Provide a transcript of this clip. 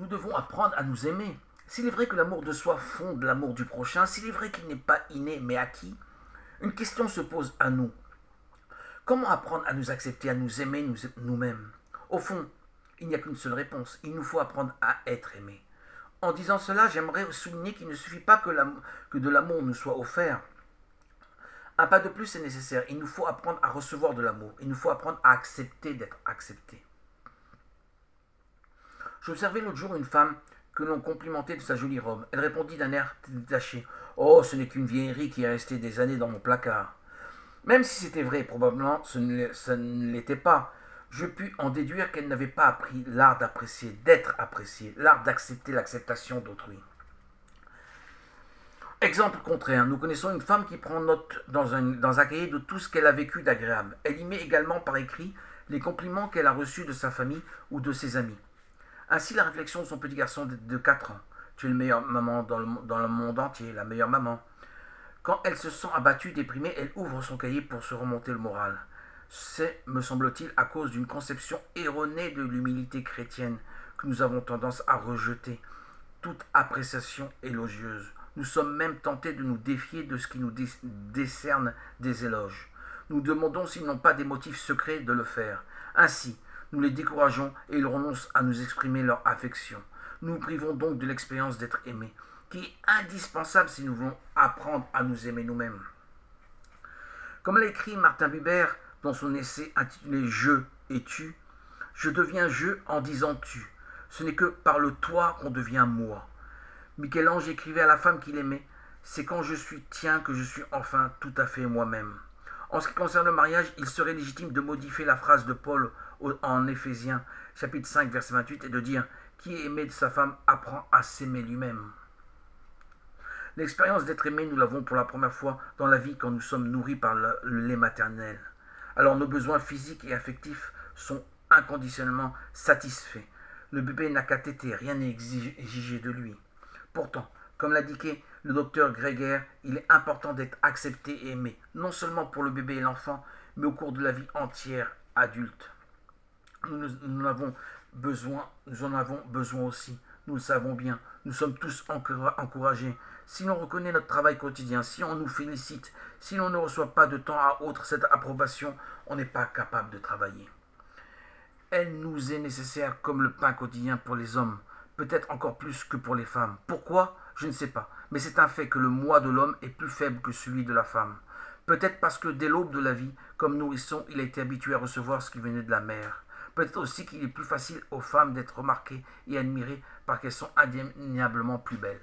Nous devons apprendre à nous aimer. S'il est vrai que l'amour de soi fonde l'amour du prochain, s'il est vrai qu'il n'est pas inné mais acquis, une question se pose à nous. Comment apprendre à nous accepter, à nous aimer nous-mêmes? Au fond, il n'y a qu'une seule réponse. Il nous faut apprendre à être aimé. En disant cela, j'aimerais souligner qu'il ne suffit pas que de l'amour nous soit offert. Un pas de plus est nécessaire. Il nous faut apprendre à recevoir de l'amour. Il nous faut apprendre à accepter d'être accepté. J'observais l'autre jour une femme que l'on complimentait de sa jolie robe. Elle répondit d'un air détaché. Oh, ce n'est qu'une vieillerie qui est restée des années dans mon placard. Même si c'était vrai, probablement ça ne l'était pas. Je pus en déduire qu'elle n'avait pas appris l'art d'apprécier, d'être appréciée, l'art d'accepter l'acceptation d'autrui. Exemple contraire, nous connaissons une femme qui prend note dans un cahier de tout ce qu'elle a vécu d'agréable. Elle y met également par écrit les compliments qu'elle a reçus de sa famille ou de ses amis. Ainsi la réflexion de son petit garçon de 4 ans. Tu es la meilleure maman dans le monde entier, la meilleure maman. Quand elle se sent abattue, déprimée, elle ouvre son cahier pour se remonter le moral. C'est, me semble-t-il, à cause d'une conception erronée de l'humilité chrétienne que nous avons tendance à rejeter toute appréciation élogieuse. Nous sommes même tentés de nous défier de ce qui nous décerne des éloges. Nous demandons s'ils n'ont pas des motifs secrets de le faire. Ainsi, nous les décourageons et ils renoncent à nous exprimer leur affection. Nous nous privons donc de l'expérience d'être aimés, qui est indispensable si nous voulons apprendre à nous aimer nous-mêmes. Comme l'a écrit Martin Buber dans son essai intitulé Je et tu, je deviens je en disant tu. Ce n'est que par le toi qu'on devient moi. Michel-Ange écrivait à la femme qu'il aimait, c'est quand je suis tien que je suis enfin tout à fait moi-même. En ce qui concerne le mariage, il serait légitime de modifier la phrase de Paul en Éphésiens, chapitre 5, verset 28, et de dire « Qui est aimé de sa femme apprend à s'aimer lui-même ». L'expérience d'être aimé, nous l'avons pour la première fois dans la vie quand nous sommes nourris par le lait maternel. Alors nos besoins physiques et affectifs sont inconditionnellement satisfaits. Le bébé n'a qu'à téter, rien n'est exigé de lui. Pourtant, comme l'indiquait le docteur Greger, il est important d'être accepté et aimé, non seulement pour le bébé et l'enfant, mais au cours de la vie entière adulte. Nous en avons besoin aussi. Nous le savons bien. Nous sommes tous encouragés. Si l'on reconnaît notre travail quotidien, si on nous félicite, si l'on ne reçoit pas de temps à autre cette approbation, on n'est pas capable de travailler. Elle nous est nécessaire comme le pain quotidien pour les hommes, peut-être encore plus que pour les femmes. Pourquoi? Je ne sais pas. Mais c'est un fait que le moi de l'homme est plus faible que celui de la femme. Peut-être parce que dès l'aube de la vie, comme nourrisson, il a été habitué à recevoir ce qui venait de la mère. Peut-être aussi qu'il est plus facile aux femmes d'être remarquées et admirées parce qu'elles sont indéniablement plus belles.